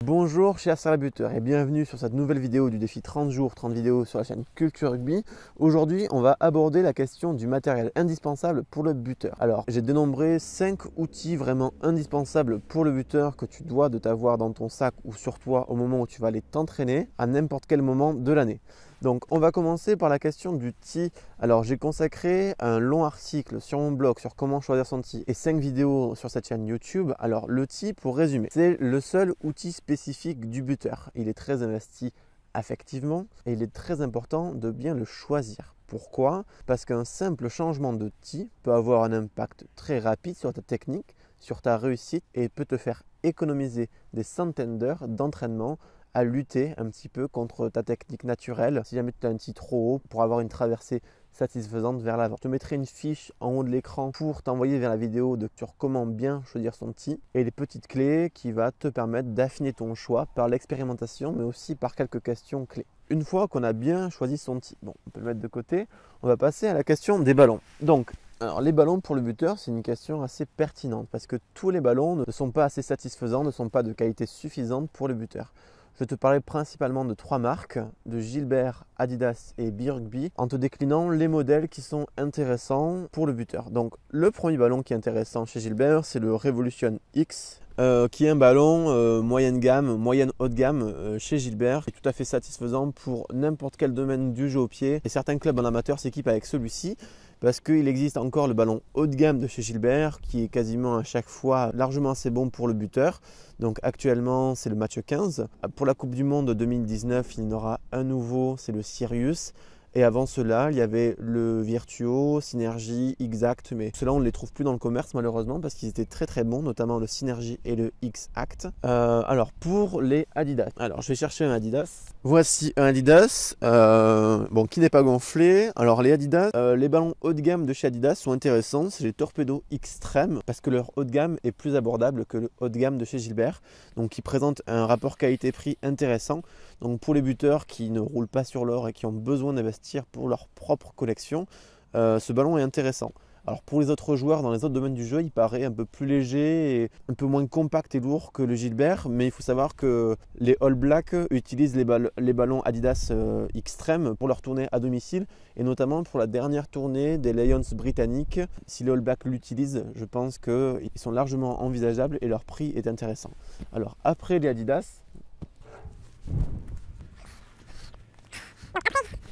Bonjour chers salabuteurs et bienvenue sur cette nouvelle vidéo du défi 30 jours, 30 vidéos sur la chaîne Culture Rugby. Aujourd'hui, on va aborder la question du matériel indispensable pour le buteur. Alors, j'ai dénombré 5 outils vraiment indispensables pour le buteur que tu dois de t'avoir dans ton sac ou sur toi au moment où tu vas aller t'entraîner à n'importe quel moment de l'année. Donc on va commencer par la question du tee. Alors j'ai consacré un long article sur mon blog sur comment choisir son tee et 5 vidéos sur cette chaîne YouTube. Alors le tee, pour résumer, c'est le seul outil spécifique du buteur. Il est très investi affectivement et il est très important de bien le choisir. Pourquoi? Parce qu'un simple changement de tee peut avoir un impact très rapide sur ta technique, sur ta réussite et peut te faire économiser des centaines d'heures d'entraînement à lutter un petit peu contre ta technique naturelle si jamais tu as un tee trop haut pour avoir une traversée satisfaisante vers l'avant. Je te mettrai une fiche en haut de l'écran pour t'envoyer vers la vidéo sur comment bien choisir son tee et les petites clés qui va te permettre d'affiner ton choix par l'expérimentation mais aussi par quelques questions clés. Une fois qu'on a bien choisi son tee, bon, on peut le mettre de côté, on va passer à la question des ballons. Donc, alors les ballons pour le buteur, c'est une question assez pertinente parce que tous les ballons ne sont pas assez satisfaisants, ne sont pas de qualité suffisante pour le buteur. Je vais te parler principalement de 3 marques, de Gilbert, Adidas et B-Rugby, en te déclinant les modèles qui sont intéressants pour le buteur. Donc le premier ballon qui est intéressant chez Gilbert, c'est le Revolution X, qui est un ballon moyenne gamme, moyenne haute gamme chez Gilbert, qui est tout à fait satisfaisant pour n'importe quel domaine du jeu au pied. Et certains clubs en amateur s'équipent avec celui-ci, parce qu'il existe encore le ballon haut de gamme de chez Gilbert qui est quasiment à chaque fois largement assez bon pour le buteur. Donc actuellement c'est le match 15. Pour la Coupe du Monde 2019, il y en aura un nouveau, c'est le Sirius. Et avant cela, il y avait le Virtuo, Synergy, Exact, mais ceux-là on ne les trouve plus dans le commerce malheureusement parce qu'ils étaient très bons, notamment le Synergy et le X-Act. Alors pour les Adidas, alors je vais chercher un Adidas. Voici un Adidas, bon, qui n'est pas gonflé. Alors les Adidas, les ballons haut de gamme de chez Adidas sont intéressants, c'est les Torpedo Extreme parce que leur haut de gamme est plus abordable que le haut de gamme de chez Gilbert. Donc ils présentent un rapport qualité-prix intéressant. Donc pour les buteurs qui ne roulent pas sur l'or et qui ont besoin d'investir pour leur propre collection, ce ballon est intéressant. Alors pour les autres joueurs dans les autres domaines du jeu, il paraît un peu plus léger et un peu moins compact et lourd que le Gilbert, mais il faut savoir que les All Blacks utilisent les ballons Adidas Extreme pour leur tournée à domicile et notamment pour la dernière tournée des Lions britanniques. Si les All Blacks l'utilisent, je pense qu'ils sont largement envisageables et leur prix est intéressant. Alors après les Adidas,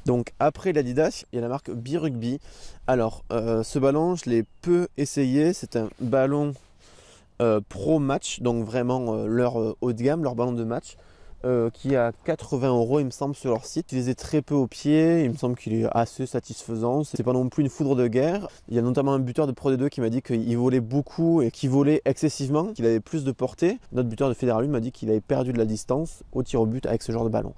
donc après l'Adidas, il y a la marque B-Rugby. Alors ce ballon, je l'ai peu essayé. C'est un ballon pro match, donc vraiment leur haut de gamme, leur ballon de match, qui est à 80 € il me semble sur leur site. Je les ai très peu au pied, il me semble qu'il est assez satisfaisant. C'est pas non plus une foudre de guerre. Il y a notamment un buteur de Pro D2 qui m'a dit qu'il volait beaucoup et qu'il volait excessivement, qu'il avait plus de portée. Notre buteur de Fédéral m'a dit qu'il avait perdu de la distance au tir au but avec ce genre de ballon.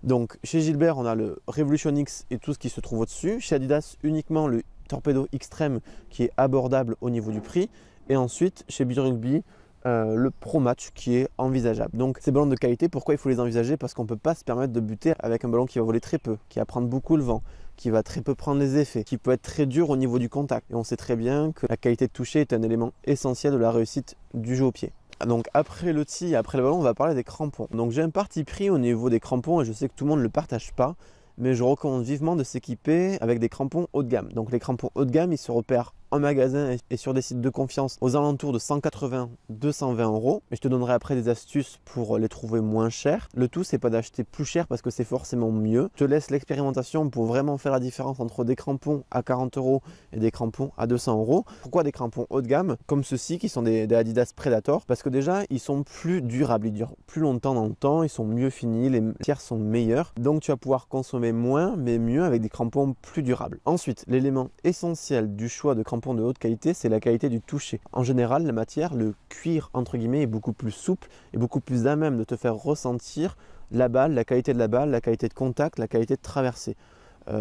Donc chez Gilbert, on a le Revolution X et tout ce qui se trouve au-dessus. Chez Adidas, uniquement le Torpedo Extreme qui est abordable au niveau du prix. Et ensuite, chez B-Rugby, le Pro Match qui est envisageable. Donc ces ballons de qualité, pourquoi il faut les envisager? Parce qu'on ne peut pas se permettre de buter avec un ballon qui va voler très peu, qui va prendre beaucoup le vent, qui va très peu prendre les effets, qui peut être très dur au niveau du contact. Et on sait très bien que la qualité de toucher est un élément essentiel de la réussite du jeu au pied. Donc après le tee et après le ballon, on va parler des crampons. Donc j'ai un parti pris au niveau des crampons et je sais que tout le monde ne le partage pas, mais je recommande vivement de s'équiper avec des crampons haut de gamme. Donc les crampons haut de gamme, ils se repèrent en magasin et sur des sites de confiance aux alentours de 180-220 €. Mais je te donnerai après des astuces pour les trouver moins chers. Le tout, c'est pas d'acheter plus cher parce que c'est forcément mieux. Je te laisse l'expérimentation pour vraiment faire la différence entre des crampons à 40 € et des crampons à 200 €. Pourquoi des crampons haut de gamme comme ceux-ci qui sont des Adidas Predator? Parce que déjà, ils sont plus durables, ils durent plus longtemps dans le temps, ils sont mieux finis, les matières sont meilleures. Donc tu vas pouvoir consommer moins mais mieux avec des crampons plus durables. Ensuite, l'élément essentiel du choix de crampons de haute qualité, c'est la qualité du toucher. En général, la matière, le cuir entre guillemets, est beaucoup plus souple et beaucoup plus à même de te faire ressentir la balle, la qualité de la balle, la qualité de contact, la qualité de traversée.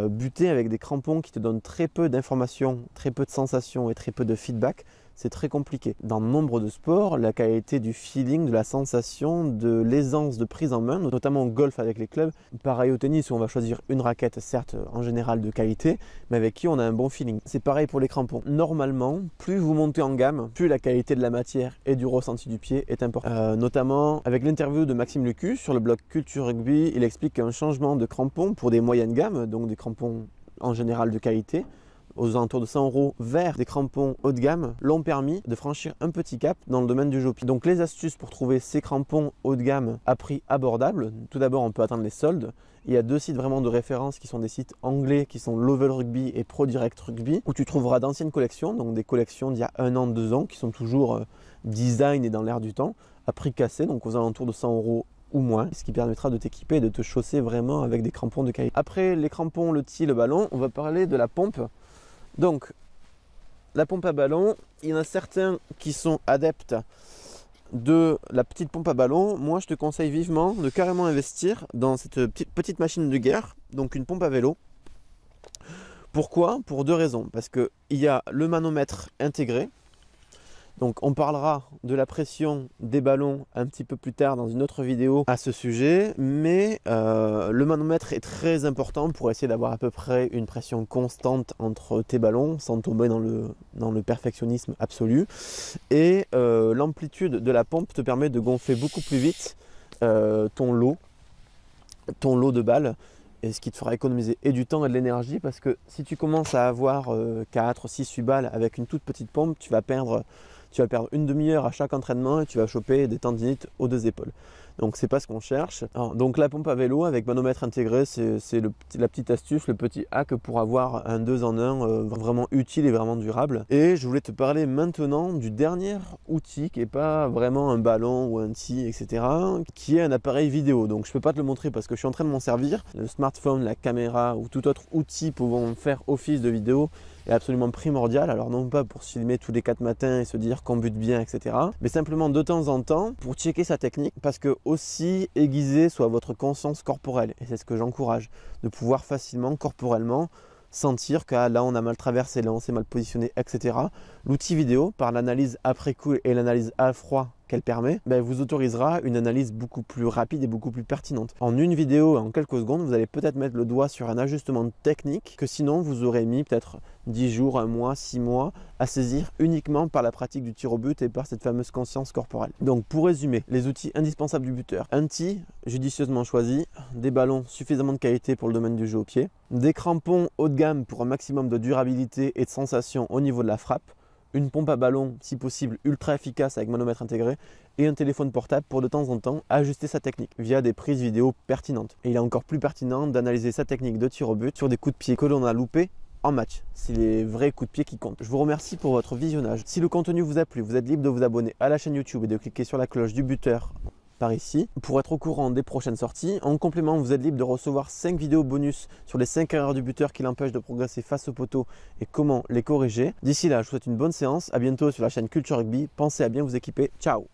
Buter avec des crampons qui te donnent très peu d'informations, très peu de sensations et très peu de feedback, c'est très compliqué. Dans nombre de sports, la qualité du feeling, de la sensation, de l'aisance de prise en main, notamment au golf avec les clubs, pareil au tennis où on va choisir une raquette, certes en général de qualité, mais avec qui on a un bon feeling. C'est pareil pour les crampons. Normalement, plus vous montez en gamme, plus la qualité de la matière et du ressenti du pied est importante. Notamment avec l'interview de Maxime Lecus sur le blog Culture Rugby, il explique qu'un changement de crampons pour des moyennes gammes, donc des crampons en général de qualité, aux alentours de 100 € vers des crampons haut de gamme, l'ont permis de franchir un petit cap dans le domaine du jeu au pied. Donc les astuces pour trouver ces crampons haut de gamme à prix abordable, tout d'abord on peut atteindre les soldes. Il y a 2 sites vraiment de référence qui sont des sites anglais qui sont Lovell Rugby et Pro Direct Rugby, où tu trouveras d'anciennes collections, donc des collections d'il y a 1 an, 2 ans, qui sont toujours design et dans l'air du temps, à prix cassé, donc aux alentours de 100 € ou moins, ce qui permettra de t'équiper et de te chausser vraiment avec des crampons de qualité. Après les crampons, le tee, le ballon, on va parler de la pompe. Donc la pompe à ballon, il y en a certains qui sont adeptes de la petite pompe à ballon. Moi je te conseille vivement de carrément investir dans cette petite machine de guerre, donc une pompe à vélo. Pourquoi? Pour 2 raisons. Parce qu'il y a le manomètre intégré. Donc on parlera de la pression des ballons un petit peu plus tard dans une autre vidéo à ce sujet, mais le manomètre est très important pour essayer d'avoir à peu près une pression constante entre tes ballons sans tomber dans le perfectionnisme absolu. Et l'amplitude de la pompe te permet de gonfler beaucoup plus vite ton lot de balles, et ce qui te fera économiser et du temps et de l'énergie, parce que si tu commences à avoir 4, 6, 8 balles avec une toute petite pompe, tu vas perdre une demi-heure à chaque entraînement et tu vas choper des tendinites aux 2 épaules. Donc c'est pas ce qu'on cherche. Alors, donc la pompe à vélo avec manomètre intégré, c'est la petite astuce, le petit hack pour avoir un 2 en 1 vraiment utile et vraiment durable. Et je voulais te parler maintenant du dernier outil qui n'est pas vraiment un ballon ou un tee, etc., qui est un appareil vidéo. Donc je peux pas te le montrer parce que je suis en train de m'en servir. Le smartphone, la caméra ou tout autre outil pouvant faire office de vidéo est absolument primordial. Alors non pas pour se filmer tous les 4 matins et se dire qu'on bute bien, etc., mais simplement de temps en temps pour checker sa technique, parce que aussi aiguisée soit votre conscience corporelle, et c'est ce que j'encourage, de pouvoir facilement corporellement sentir que là on a mal traversé, là on s'est mal positionné, etc. L'outil vidéo, par l'analyse après coup et l'analyse à froid qu'elle permet, vous autorisera une analyse beaucoup plus rapide et beaucoup plus pertinente. En une vidéo, en quelques secondes, vous allez peut-être mettre le doigt sur un ajustement technique que sinon vous aurez mis peut-être 10 jours, 1 mois, 6 mois à saisir uniquement par la pratique du tir au but et par cette fameuse conscience corporelle. Donc pour résumer, les outils indispensables du buteur: un tee judicieusement choisi, des ballons suffisamment de qualité pour le domaine du jeu au pied, des crampons haut de gamme pour un maximum de durabilité et de sensation au niveau de la frappe, une pompe à ballon si possible ultra efficace avec manomètre intégré, et un téléphone portable pour de temps en temps ajuster sa technique via des prises vidéo pertinentes. Et il est encore plus pertinent d'analyser sa technique de tir au but sur des coups de pied que l'on a loupés en match. C'est les vrais coups de pied qui comptent. Je vous remercie pour votre visionnage. Si le contenu vous a plu, vous êtes libre de vous abonner à la chaîne YouTube et de cliquer sur la cloche du buteur par ici pour être au courant des prochaines sorties. En complément, vous êtes libre de recevoir 5 vidéos bonus sur les 5 erreurs du buteur qui l'empêchent de progresser face au poteau et comment les corriger. D'ici là, je vous souhaite une bonne séance. À bientôt sur la chaîne Culture Rugby. Pensez à bien vous équiper. Ciao!